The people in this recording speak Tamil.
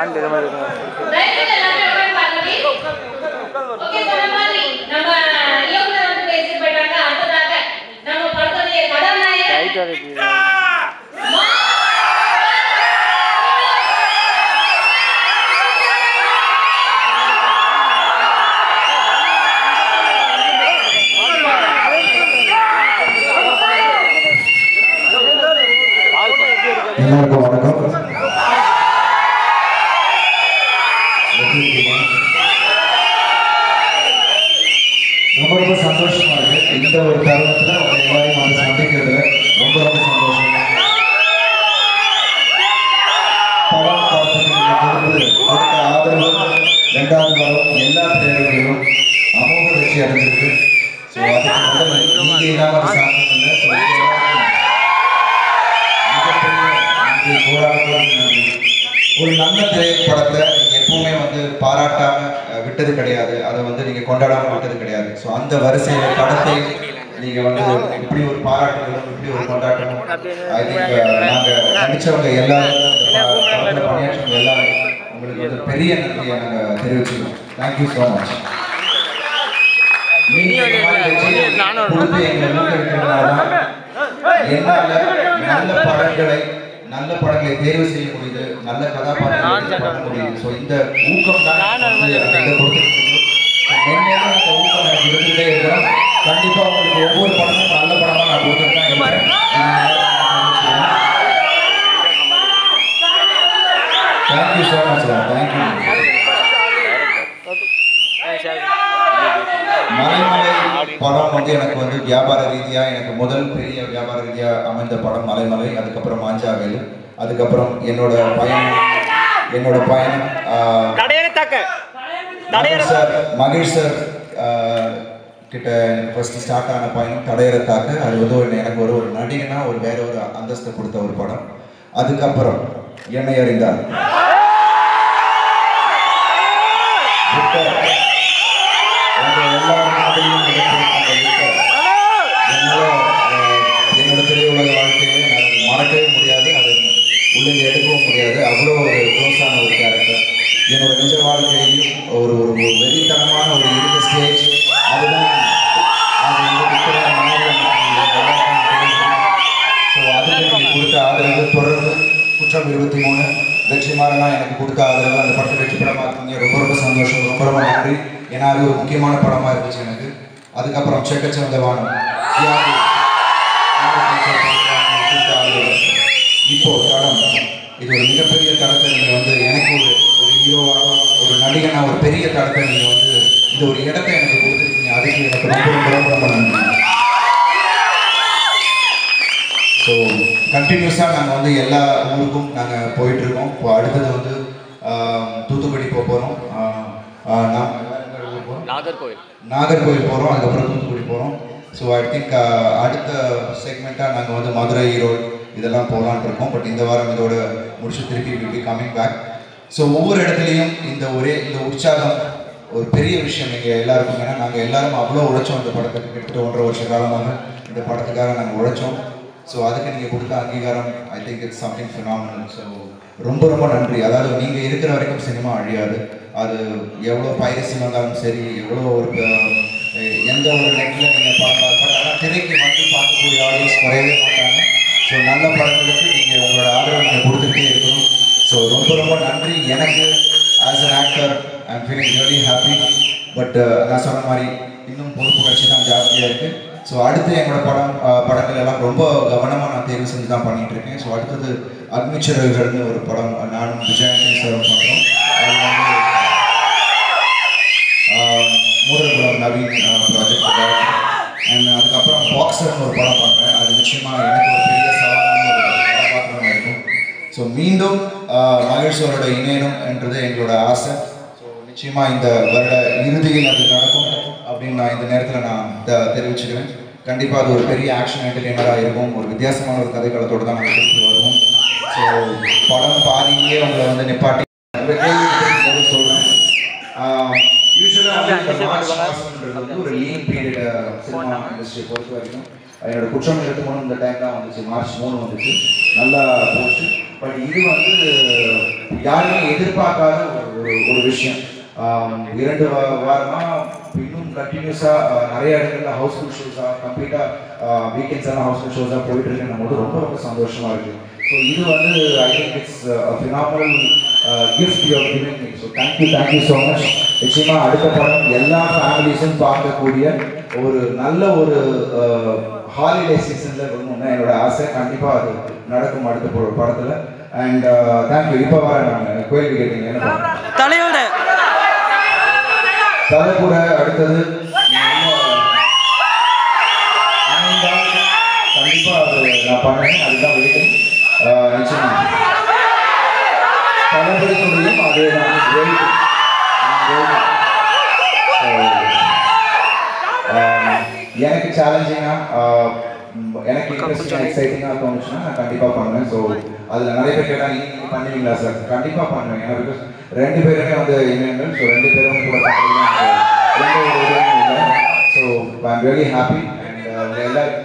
பாயிண்ட் இது மாதிரி ஓகே சொன்ன மாதிரி நம்ம இயக்குனர் வந்து பேசி போயிட்டாங்க. அடுத்ததாக நம்ம படத்துடைய கதாநாயகன் ரைட் வரைக்கும் எல்லாருக்கும் வணக்கம். ரொம்ப ரொம்ப சந்தோஷமா இருக்கு. இந்த ஒரு தருணத்துல உங்க எல்லாரையும் வந்து சந்திக்கிறதுல ரொம்ப ரொம்ப சந்தோஷம். படம் பார்த்துட்டு கொடுத்த ஆதரவு ரெண்டாவது வாரம் எல்லா திரைகளிலும் அமோக வெற்றி அடைஞ்சிருக்கு. ஸோ அதுக்கு முதல்ல நீங்க இல்லாமல் சாதனை இல்லை. ஸோ ஒரு நல்ல திரைப்படத்தை நீங்க எப்பவுமே வந்து பாராட்டாம விட்டது கிடையாது. அதை வந்து நீங்க கொண்டாடாம விட்டது கிடையாது. ஸோ அந்த வரிசையில படத்தை நீங்க வந்து இப்படி ஒரு பாராட்டுகளும் இப்படி ஒரு கொண்டாட்டமும் ஐ திங்க் நாங்க நடிச்சவங்க எல்லாரும் பணியாற்றவங்க எல்லாரும் உங்களுக்கு வந்து பெரிய நன்றியை நாங்க தெரிவிச்சுக்கிறோம். Thank you so much. என்னால நல்ல படங்களை தேர்வு செய்ய முடியுது, நல்ல கதாபாத்திரங்களை பண்ண முடியுது. ஸோ இந்த ஊக்கம் தான் அந்த ஊக்கம் எனக்கு இருந்துகிட்டே இருக்கிறோம். கண்டிப்பா உங்களுக்கு ஒவ்வொரு படமும் நல்ல படமா நான் கொடுத்துட்டு தான் இருப்பேன். Thank you so much sir. Thank you. Malaimalai படம் வந்து எனக்கு வந்து வியாபார ரீதியாக எனக்கு முதல் பெரிய வியாபார ரீதியாக அமைந்த படம் மலைமலை. அதுக்கப்புறம் மாஞ்சாவேலு, அதுக்கப்புறம் என்னோட பயணம் மகேஷ் சார் கிட்ட எனக்கு ஃபர்ஸ்ட் ஸ்டார்ட் ஆன பயணம் தடையறத்தாக்க. அது வந்து எனக்கு ஒரு நடிகனா ஒரு வேற ஒரு அந்தஸ்தை கொடுத்த ஒரு படம். அதுக்கப்புறம் என்னை அறிந்தார், என்னோட திரையுலக வாழ்க்கையிலே மறக்கவே முடியாது, அது உள்ளிருந்து எடுக்கவும் முடியாது. அவ்வளோ ஒரு க்ளோஸான ஒரு கேரக்டர். என்னோட நிஜ வாழ்க்கையிலையும் ஒரு வெறித்தனமான ஒரு இருந்த ஸ்டேஜ் அதுதான். அது ஸோ அதுக்கு எனக்கு கொடுத்த ஆதரவு தொடர்ந்து குற்றம் 23 வெற்றிமாறனா எனக்கு கொடுத்த ஆதரவு அந்த படத்தை வெற்றி படமாக இருக்கீங்க. ரொம்ப ரொம்ப சந்தோஷம். ரொம்ப ரொம்ப நன்றி. ஏன்னா அது ஒரு முக்கியமான படமாக இருந்துச்சு எனக்கு. அதுக்கப்புறம் செக்கச்சவந்த வானம் இப்போ தடம், இது ஒரு மிகப்பெரிய தடத்தை நீங்கள் வந்து எனக்கு ஒரு ஹீரோவாக ஒரு நடிகனாக ஒரு பெரிய தடத்தை நீங்கள் வந்து இந்த ஒரு இடத்தை எனக்கு கொடுத்துருக்கீங்க. அதுக்கு எனக்கு ரொம்ப ரொம்ப நன்றி. ஸோ கண்டினியூஸாக நாங்கள் வந்து எல்லா ஊருக்கும் நாங்கள் போயிட்டுருக்கோம். இப்போ அடுத்தது வந்து தூத்துக்குடி போக போகிறோம், நாகர்கோவில் போகிறோம், அதுக்கப்புறம் தூத்துக்குடி போகிறோம். ஸோ ஐ திங்க் அடுத்த செக்மெண்ட்டாக நாங்கள் வந்து மதுரை, ஈரோடு இதெல்லாம் போகலான் இருக்கோம். பட் இந்த வாரம் இதோட முடிச்சு திருப்பி will be coming back. So ஒவ்வொரு இடத்துலையும் இந்த உற்சாகம் ஒரு பெரிய விஷயம் எங்கள் எல்லாருக்கும். ஏன்னா நாங்கள் எல்லாரும் அவ்வளோ உழைச்சோம் இந்த படத்துக்கு. கிட்டத்தட்ட 1.5 வருஷ காலமாக இந்த படத்துக்காக நாங்கள் உழைச்சோம். ஸோ அதுக்கு நீங்கள் கொடுத்த அங்கீகாரம் I think it's something phenomenal. So ரொம்ப ரொம்ப நன்றி. அதாவது நீங்கள் இருக்கிற வரைக்கும் சினிமா அழியாது. அது எவ்வளோ பைரசி வந்தாலும் சரி, எவ்வளோ ஒரு எந்த ஒரு நெட்டில் நீங்கள் பார்க்கலாம். பட் ஆனால் திரைக்கு வந்து பார்க்கக்கூடிய ஆடியன்ஸ் குறையவே மாட்டாங்க. ஸோ நல்ல படங்களுக்கு நீங்கள் உங்களோட ஆதரவு நீங்கள் கொடுத்துட்டே இருக்கணும். ஸோ ரொம்ப ரொம்ப நன்றி. எனக்கு as an actor I am feeling really happy. But நான் சொன்ன மாதிரி இன்னும் பொறுப்புணர்ச்சி தான் ஜாஸ்தியாக இருக்குது. ஸோ அடுத்து என்னோட படங்கள் எல்லாம் ரொம்ப கவனமாக நான் தேர்வு செஞ்சு தான் பண்ணிகிட்டு இருக்கேன். ஸோ அடுத்தது அக்னிச்சிறகுகள்னு ஒரு படம் நானும் விஜயன் சாரும் பண்ணுறோம். அது வந்து மூடர்குளம் நவீன் ப்ராஜெக்ட். அண்ட் அதுக்கப்புறம் பாக்ஸர்னு ஒரு படம் பண்ணுறேன். அது நிச்சயமாக எனக்கு ஒரு பெரிய சவாலான ஒரு கதாபாத்திரமாக இருக்கும். ஸோ மீண்டும் மகேஷோரோட இணையணும் என்றது எங்களோட ஆசை. ஸோ நிச்சயமாக இந்த வருட இறுதியில் அது நடக்கும் அப்படின்னு நான் இந்த நேரத்தில் நான் தெரிவிச்சுக்கிறேன். கண்டிப்பாக அது ஒரு பெரிய ஆக்ஷன் என்டர்டெய்னராக இருக்கும். ஒரு வித்தியாசமான ஒரு கதைக்களத்தோடு தான் நாங்கள் எடுத்து வருவோம். ஸோ படம் பாதியிலே உங்களை வந்து நிப்பாட்டி சொல்கிறேன். யூஸ்வலாக வந்து ஒரு லீன் பீரியட் சினிமா இண்டஸ்ட்ரியை பொறுத்த வரைக்கும் என்னோட குற்றம் 23 இந்த டைம் தான் வந்துச்சு. மார்ச் 3 வந்துச்சு. நல்லா போச்சு. பட் இது வந்து யாருமே எதிர்பார்க்காத ஒரு விஷயம். 2 வாரமா இன்னும் கண்டினியூஸாக நிறைய இடங்கள்ல ஹவுஸ்ஃபுல் ஷோஸாக கம்ப்ளீட்டாக வீக்கெண்ட்ஸ் எல்லாம் ஹவுஸ்ஃபுல் ஷோஸாக போயிட்டு இருக்குன்னு போது ரொம்ப ரொம்ப சந்தோஷமா இருக்கு. ஸோ இது வந்து I think it's phenomenal gift you are giving me. So thank you so much. நிச்சயமா அடுத்த படம் எல்லா ஃபேமிலிஸும் பார்க்கக்கூடிய ஒரு நல்ல ஒரு ஹாலிடே சீசன்ல வரணும்னா என்னோட ஆசை. கண்டிப்பாக அது நடக்கும் அடுத்த படத்தில். And thank you. இப்போ வர நான் கோயிலுக்கு கேட்டீங்க என்ன தலையோட தலைப்புற அடுத்தது கண்டிப்பா அது நான் பண்ணேன். அதுதான் வெயிட்டிங். நிச்சயமா தலைப்படிக்கும் அது நான் வெயிட்டிங். எனக்கு சேலஞ்சிங்காக எனக்கு இன்ட்ரெஸ்டிங்காக எக்ஸைட்டிங்காக தோணுச்சுன்னா நான் கண்டிப்பாக பண்ணுவேன். ஸோ அதில் நிறைய பேர் கேட்டால் நீங்கள் பண்ணுவீங்களா சார்? கண்டிப்பாக பண்ணுவேன். ஏன்னா பிகாஸ் 2 பேருமே வந்து இளைஞர்கள். ஸோ 2 பேரும் கூட பண்ணுறதுலாம் எந்த ஒரு இதுவும் இல்லை. So I am really happy. And எல்லாரும்